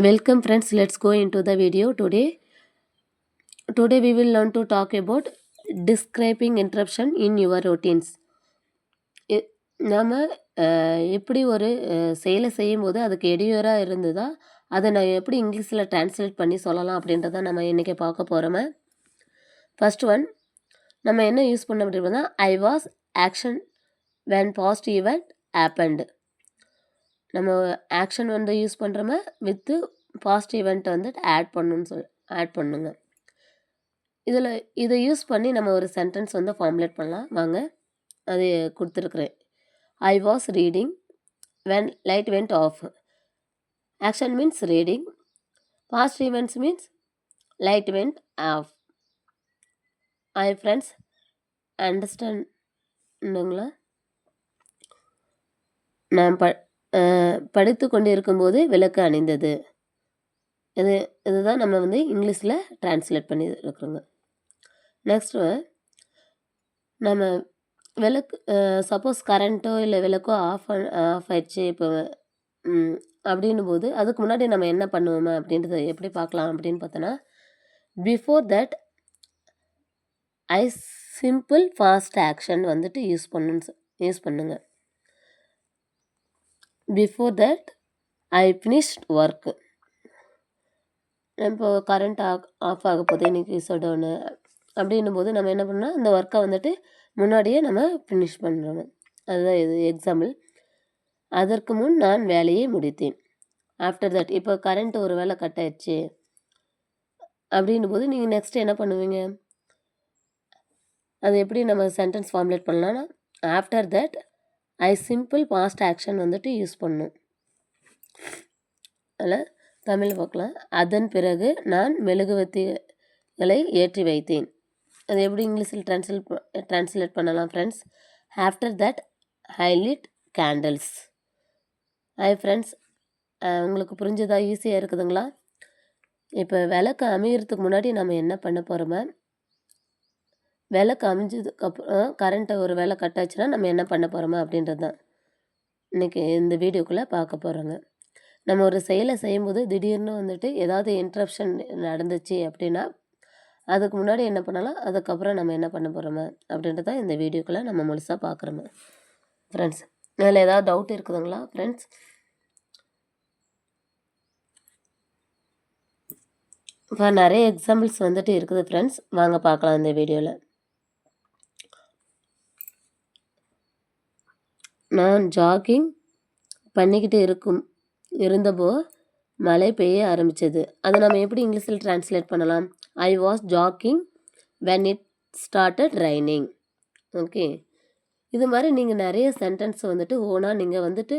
Welcome friends, let's go into the video today we will learn to talk about describing interruption in your routines. நாம் எப்படி ஒரு செயலை செய்யும்போது அதுக்கு இடையூறாக இருந்ததா அதை நான் எப்படி இங்கிலீஷில் டிரான்ஸ்லேட் பண்ணி சொல்லலாம் அப்படின்றத நம்ம இன்றைக்கி பார்க்க போகிறோமே. ஃபர்ஸ்ட் ஒன் நம்ம என்ன யூஸ் பண்ண முடியும்னா I was action when past event happened. நம்ம ஆக்ஷன் வந்து யூஸ் பண்ணுறோமே வித்து பாஸ்ட் ஈவெண்ட் வந்துட்டு ஆட் பண்ணுங்க. இதை யூஸ் பண்ணி நம்ம ஒரு சென்டென்ஸ் வந்து ஃபார்முலேட் பண்ணலாம். வாங்க அது கொடுத்துருக்குறேன். I was reading when light went off. Action means reading, past events means light went off. I friends அண்டர்ஸ்டாண்டுங்களா? நான் படித்து கொண்டு இருக்கும்போது விளக்கு அணிந்தது. இதுதான் நம்ம வந்து இங்கிலீஷில் டிரான்ஸ்லேட் பண்ணி இருக்கிறோங்க. நெக்ஸ்ட்டு நம்ம விளக்கு சப்போஸ் கரண்ட்டோ இல்லை விளக்கோ ஆஃப் ஆயிடுச்சு இப்போ அப்படின்னும் போது அதுக்கு முன்னாடி நம்ம என்ன பண்ணுவோமே அப்படின்றத எப்படி பார்க்கலாம் அப்படின்னு பார்த்தோன்னா before that I simple fast action வந்துட்டு யூஸ் பண்ணுங்க. Before that I finished work. இப்போ கரண்ட் ஆஃப் ஆக போகுது, இன்றைக்கி ஷட்டவுனு அப்படின்னும் போது நம்ம என்ன பண்ணோம், அந்த ஒர்க்கை வந்துட்டு முன்னாடியே நம்ம ஃபினிஷ் பண்ணுறோம். அதுதான் இது எக்ஸாம்பிள். அதற்கு முன் நான் வேலையை முடித்தேன். ஆஃப்டர் தட் இப்போ கரண்ட் ஒரு வேலை கட் ஆயிடுச்சு அப்படின்னும் போது நீங்கள் நெக்ஸ்ட் என்ன பண்ணுவீங்க, அது எப்படி நம்ம சென்டென்ஸ் ஃபார்முலேட் பண்ணலான்னா after that I simple past action வந்துட்டு யூஸ் பண்ணணும். அதில் தமிழ் பார்க்கலாம். அதன் பிறகு நான் மெழுகுவர்த்திகளை ஏற்றி வைத்தேன். அது எப்படி இங்கிலீஷில் டிரான்ஸ்லேட் பண்ணலாம் friends? After that I lit candles. Friends, உங்களுக்கு புரிஞ்சதா? ஈஸியாக இருக்குதுங்களா? இப்போ விளக்கு அமைகிறதுக்கு முன்னாடி நம்ம என்ன பண்ண போகிறோமா, விளக்கு அமைஞ்சதுக்கப்புறம் கரண்ட்டை ஒரு வேலை கட் ஆச்சுன்னா நம்ம என்ன பண்ண போகிறோமா அப்படின்றது தான் இன்றைக்கி இந்த வீடியோக்குள்ளே பார்க்க போகிறோங்க. நம்ம ஒரு செயலை செய்யும்போது திடீர்னு வந்துட்டு ஏதாவது இன்ட்ரப்ஷன் நடந்துச்சு அப்படின்னா அதுக்கு முன்னாடி என்ன பண்ணலாம், அதுக்கப்புறம் நம்ம என்ன பண்ண போகிறோமே அப்படின்றத இந்த வீடியோக்குள்ளே நம்ம முழுசாக பார்க்குறோமே. ஃப்ரெண்ட்ஸ், அதில் ஏதாவது டவுட் இருக்குதுங்களா ஃப்ரெண்ட்ஸ்? இப்போ நிறைய எக்ஸாம்பிள்ஸ் வந்துட்டு இருக்குது ஃப்ரெண்ட்ஸ், வாங்க பார்க்கலாம் இந்த வீடியோவில். நான் ஜாகிங் பண்ணிக்கிட்டு இருந்தப்போ மழை பெய்ய ஆரம்பித்தது. அதை நம்ம எப்படி இங்கிலீஷில் டிரான்ஸ்லேட் பண்ணலாம்? I was jogging when it started raining. Okay, இது மாதிரி நீங்கள் நிறைய சென்டென்ஸ் வந்துட்டு ஓனாக நீங்கள் வந்துட்டு